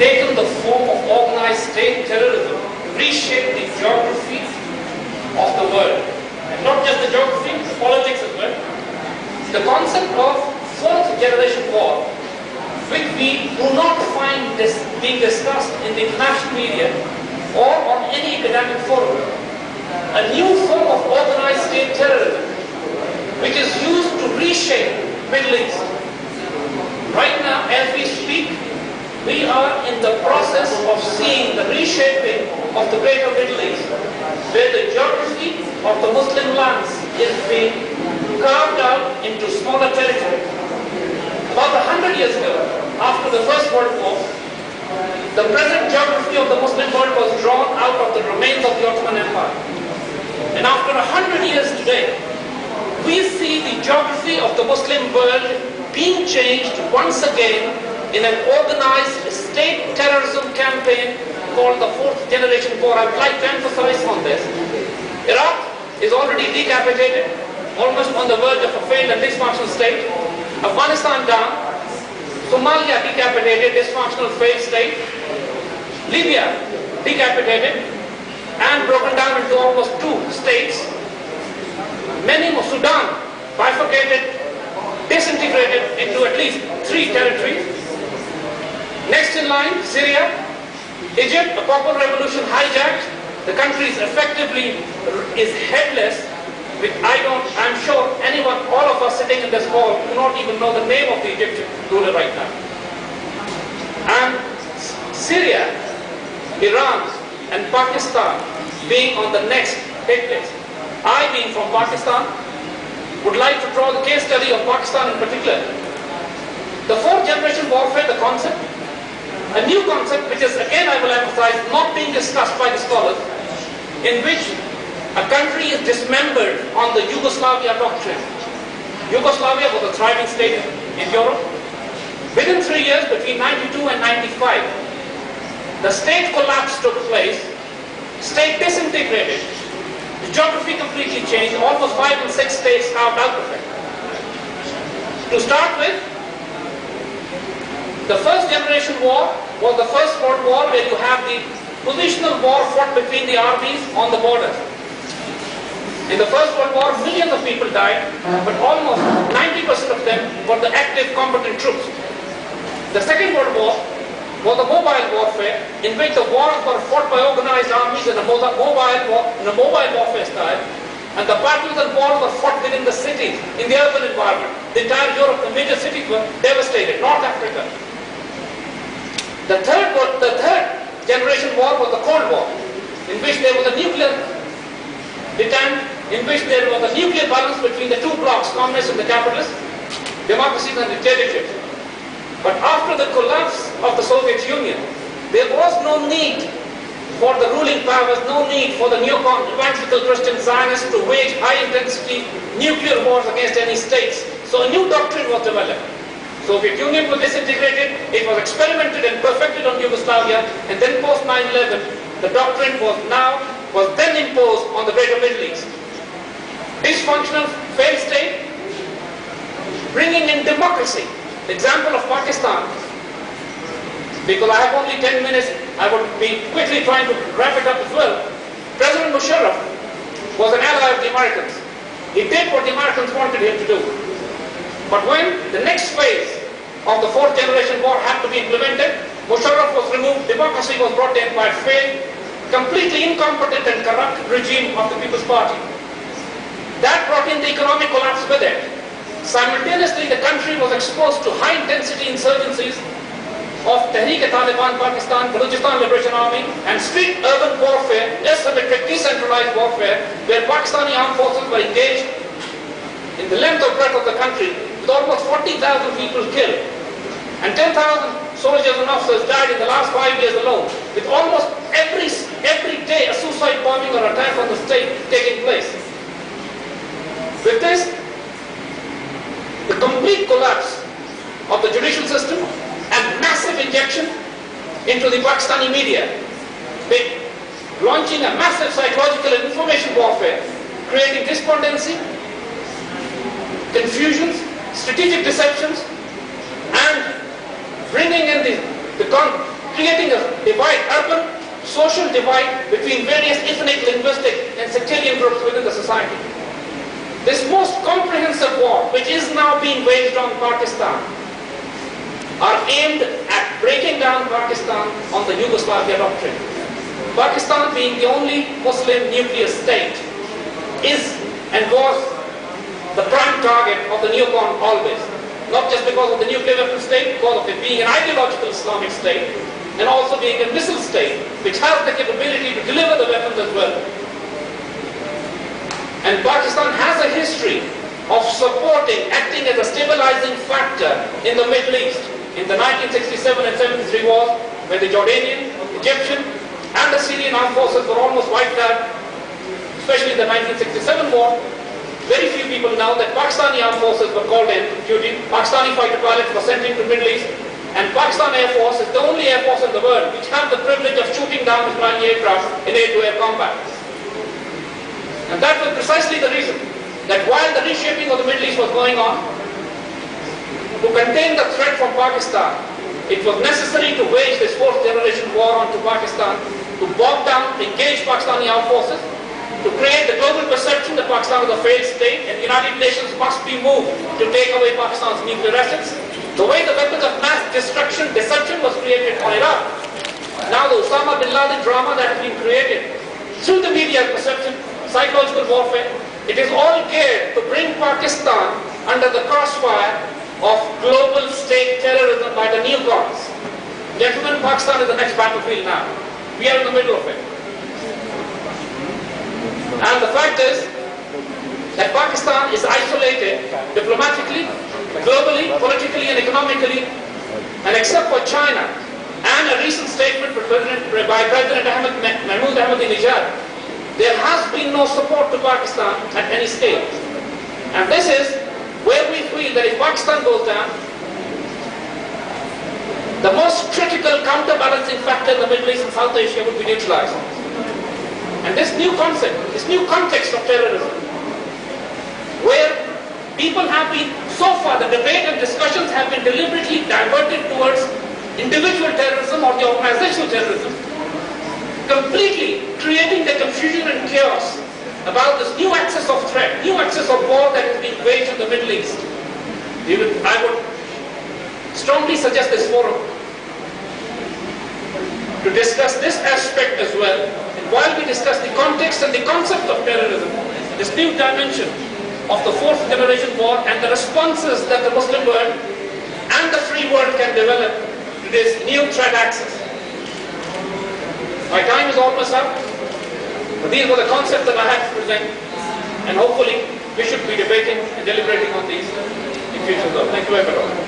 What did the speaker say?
taken the form of organized state terrorism to reshape the geography of the world. And not just the geography, the politics as well. The concept of fourth generation war, which we do not find this being discussed in the international media or on any academic forum. A new form of organized state terrorism, which is used to reshape Middle East. Right now, as we speak, we are in the process of seeing the reshaping of the greater Middle East, where the geography of the Muslim lands is being carved out into smaller territories. About 100 years ago, after the First World War, the present geography of the Muslim world was drawn out of the remains of the Ottoman Empire. And after 100 years today, we see the geography of the Muslim world being changed once again in an organized state terrorism campaign called the fourth generation war. I would like to emphasize on this. Iraq is already decapitated, almost on the verge of a failed and dysfunctional state. Afghanistan down. Somalia decapitated, dysfunctional failed state. Libya decapitated and broken down into almost 2 states. Many more, Sudan bifurcated, disintegrated into at least 3 territories. Next in line, Syria, Egypt, a popular revolution hijacked. The country is effectively headless. I'm sure anyone, all of us sitting in this hall, do not even know the name of the Egyptian ruler right now. And Syria, Iran, and Pakistan being on the next hit list. I, being from Pakistan, would like to draw the case study of Pakistan in particular. The fourth generation warfare, the concept, a new concept which is, again I will emphasize, not being discussed by the scholars, in which a country is dismembered on the Yugoslavia doctrine. Yugoslavia was a thriving state in Europe. Within 3 years, between 92 and 95, the state collapse took place, state disintegrated, the geography completely changed, almost 5 and 6 states carved out of it. To start with, the first generation war was the First World War, where you have the positional war fought between the armies on the borders. In the First World War, millions of people died, but almost 90% of them were the active combatant troops. The Second World War was a mobile warfare, in which the wars were fought by organized armies in a mobile warfare style, and the battles and wars were fought within the cities, in the urban environment. The entire Europe, the major cities were devastated, North Africa. The third generation war was the Cold War, in which there was a nuclear deterrent, in which there was a nuclear balance between the 2 blocks, communists and the capitalists, democracies and dictatorships. But after the collapse of the Soviet Union, there was no need for the ruling powers, no need for the neocon, evangelical Christian Zionists to wage high-intensity nuclear wars against any states. So a new doctrine was developed. Soviet Union was disintegrated, it was experimented and perfected on Yugoslavia, and then post 9/11, the doctrine was then imposed on the greater Middle East. Dysfunctional, failed state, bringing in democracy. Example of Pakistan, because I have only 10 minutes, I would be quickly trying to wrap it up as well. President Musharraf was an ally of the Americans. He did what the Americans wanted him to do. But when the next phase of the fourth generation war had to be implemented, Musharraf was removed, democracy was brought in by a failed, completely incompetent and corrupt regime of the People's Party. That brought in the economic collapse with it. Simultaneously, the country was exposed to high-intensity insurgencies of Tehrik-e-Taliban Pakistan, Balochistan Liberation Army, and street urban warfare, asymmetric, decentralized warfare, where Pakistani armed forces were engaged in the length and breadth of the country, with almost 40,000 people killed, and 10,000 soldiers and officers died in the last 5 years alone, with almost every day a suicide bombing or attack on the state taking place. With this, the complete collapse of the judicial system and massive injection into the Pakistani media, launching a massive psychological and information warfare, creating despondency, confusions, strategic deceptions, and bringing in creating social divide between various ethnic, linguistic, and sectarian groups within the society. This most comprehensive war, which is now being waged on Pakistan, are aimed at breaking down Pakistan on the Yugoslavia doctrine. Pakistan, being the only Muslim nuclear state, is and was the prime target of the neocon always. Not just because of the nuclear weapon state, because of it being an ideological Islamic state, and also being a missile state, which has the capability to deliver the weapons as well. And Pakistan has a history of supporting, acting as a stabilizing factor in the Middle East. In the 1967 and 73 wars, where the Jordanian, Egyptian, and the Syrian armed forces were almost wiped out, especially in the 1967 war, very few people know that Pakistani armed forces were called in duty, Pakistani fighter pilots were sent into the Middle East, and Pakistan Air Force is the only air force in the world which had the privilege of shooting down Israeli aircraft in air-to-air combat. And that was precisely the reason that while the reshaping of the Middle East was going on, to contain the threat from Pakistan, it was necessary to wage this fourth generation war onto Pakistan, to bog down, engage Pakistani armed forces, to create the global perception that Pakistan is a failed state and the United Nations must be moved to take away Pakistan's nuclear assets. The way the weapons of mass destruction, deception was created on Iraq. Now the Osama bin Laden drama that has been created through the media perception, psychological warfare, it is all geared to bring Pakistan under the crossfire of global state terrorism by the neocons. Gentlemen, Pakistan is the next battlefield now. We are in the middle of it. And the fact is that Pakistan is isolated diplomatically, globally, politically and economically, and except for China and a recent statement by President Mahmoud Ahmadinejad, there has been no support to Pakistan at any stage. And this is where we feel that if Pakistan goes down, the most critical counterbalancing factor in the Middle East and South Asia would be neutralized. And this new concept, this new context of terrorism, where people have been, so far the debate and discussions have been deliberately diverted towards individual terrorism or the organizational terrorism, completely creating the confusion and chaos about this new axis of threat, new axis of war that is being waged in the Middle East. I would strongly suggest this forum to discuss this aspect as well. And while we discuss the context and the concept of terrorism, this new dimension of the fourth generation war and the responses that the Muslim world and the free world can develop to this new threat axis. My time is almost up. But these were the concepts that I had to present, and hopefully we should be debating and deliberating on these in future. Thank you very much.